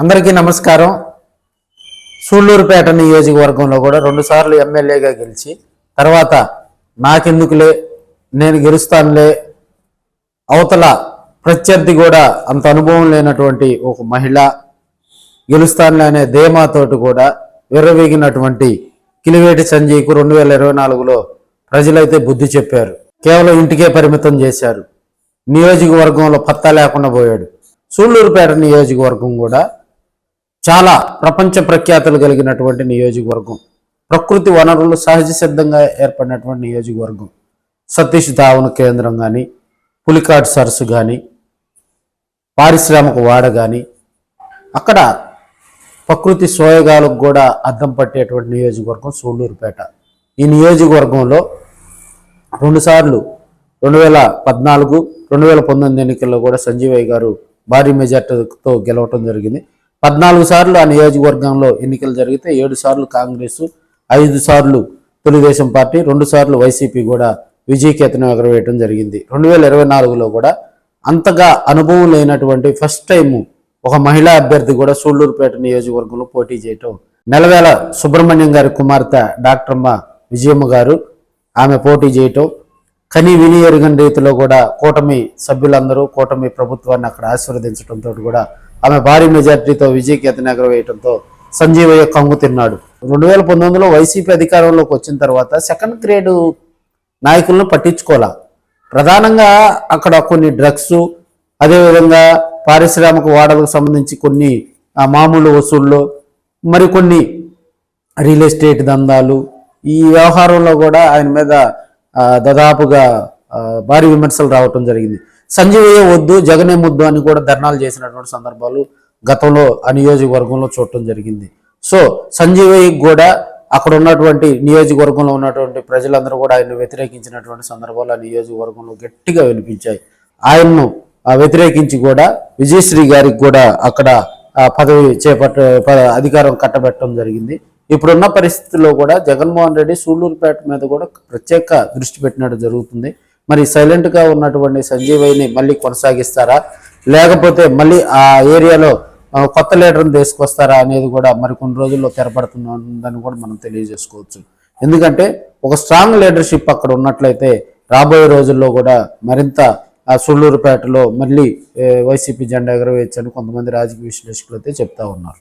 అందరికీ నమస్కారం. సూళ్లూరుపేట నియోజకవర్గంలో కూడా 2 సార్లు ఎమ్మెల్యేగా గెలిచి తర్వాత నాకెందుకులే నేను గెలుస్తానులే, అవతల ప్రత్యర్థి కూడా అంత అనుభవం లేనటువంటి ఒక మహిళ గెలుస్తానులే అనే ధీమాతోటి కూడా విర్రవీగినటువంటి కిలివేటి సంజయ్కు 2024లో ప్రజలైతే బుద్ధి చెప్పారు. కేవలం ఇంటికే పరిమితం చేశారు. నియోజకవర్గంలో పత్తా లేకుండా పోయాడు. సూళ్లూరుపేట నియోజకవర్గం కూడా చాలా ప్రపంచ ప్రఖ్యాతులు కలిగినటువంటి నియోజకవర్గం, ప్రకృతి వనరులు సహజ సిద్ధంగా ఏర్పడినటువంటి నియోజకవర్గం. సతీష్ ధావన కేంద్రం కానీ, పులికాట్ సరస్సు కానీ, పారిశ్రామిక వాడ కానీ, అక్కడ ప్రకృతి సోయగాలకు కూడా అద్దం పట్టేటువంటి నియోజకవర్గం సూళ్లూరుపేట. ఈ నియోజకవర్గంలో 2 సార్లు 2014, 2019 ఎన్నికల్లో కూడా సంజీవయ్య గారు భారీ మెజార్టీతో గెలవటం జరిగింది. 14 సార్లు ఆ నియోజకవర్గంలో ఎన్నికలు జరిగితే 7 సార్లు కాంగ్రెస్, 5 సార్లు తెలుగుదేశం పార్టీ, 2 సార్లు వైసీపీ కూడా విజయకేతనం ఎగరవేయడం జరిగింది. 2024లో కూడా అంతగా అనుభవం లేనటువంటి ఫస్ట్ టైం ఒక మహిళా అభ్యర్థి కూడా సూళ్లూరుపేట నియోజకవర్గంలో పోటీ చేయటం, నెలవేల సుబ్రహ్మణ్యం గారి కుమార్తె డాక్టర్మ్మ విజయమ్మ గారు ఆమె పోటీ చేయటం, కని విని ఎరుగని రీతిలో కూడా కూటమి సభ్యులందరూ కూటమి ప్రభుత్వాన్ని అక్కడ ఆశీర్వదించడంతో కూడా ఆమె భారీ మెజార్టీతో విజయకేతనం ఎగరవేయడంతో సంజీవయ్య కంగు తిన్నాడు. 2019లో వైసీపీ అధికారంలోకి వచ్చిన తర్వాత సెకండ్ గ్రేడ్ నాయకులను పట్టించుకోవాలా. ప్రధానంగా అక్కడ కొన్ని డ్రగ్స్, అదేవిధంగా పారిశ్రామిక వాడలకు సంబంధించి కొన్ని మామూలు వసూళ్ళు, మరికొన్ని రియల్ ఎస్టేట్ దందాలు, ఈ వ్యవహారంలో కూడా ఆయన మీద దాదాపుగా భారీ విమర్శలు రావటం జరిగింది. సంజీవయ్య వద్దు, జగనే ముద్దు అని కూడా ధర్నాలు చేసినటువంటి సందర్భాలు గతంలో ఆ నియోజకవర్గంలో చూడటం జరిగింది. సో సంజీవయ్యకి కూడా అక్కడ ఉన్నటువంటి నియోజకవర్గంలో ఉన్నటువంటి ప్రజలందరూ కూడా ఆయన్ను వ్యతిరేకించినటువంటి సందర్భాలు ఆ నియోజకవర్గంలో గట్టిగా వినిపించాయి. ఆయన్ను వ్యతిరేకించి కూడా విజయశ్రీ గారికి కూడా అక్కడ పదవి అధికారం కట్టబెట్టడం జరిగింది. ఇప్పుడున్న పరిస్థితుల్లో కూడా జగన్మోహన్ రెడ్డి సూళ్లూరుపేట మీద కూడా ప్రత్యేక దృష్టి పెట్టినట్టు జరుగుతుంది. మరి సైలెంట్గా ఉన్నటువంటి సంజీవయ్యని మళ్ళీ కొనసాగిస్తారా, లేకపోతే మళ్ళీ ఆ ఏరియాలో కొత్త లీడర్ని తీసుకొస్తారా అనేది కూడా మరి కొన్ని రోజుల్లో తెరపడుతుందని కూడా మనం తెలియజేసుకోవచ్చు. ఎందుకంటే ఒక స్ట్రాంగ్ లీడర్షిప్ అక్కడ ఉన్నట్లయితే రాబోయే రోజుల్లో కూడా మరింత సూళ్లూరుపేటలో మళ్ళీ వైసీపీ జెండా ఎగరవేయచ్చని కొంతమంది రాజకీయ విశ్లేషకులు అయితే చెప్తా ఉన్నారు.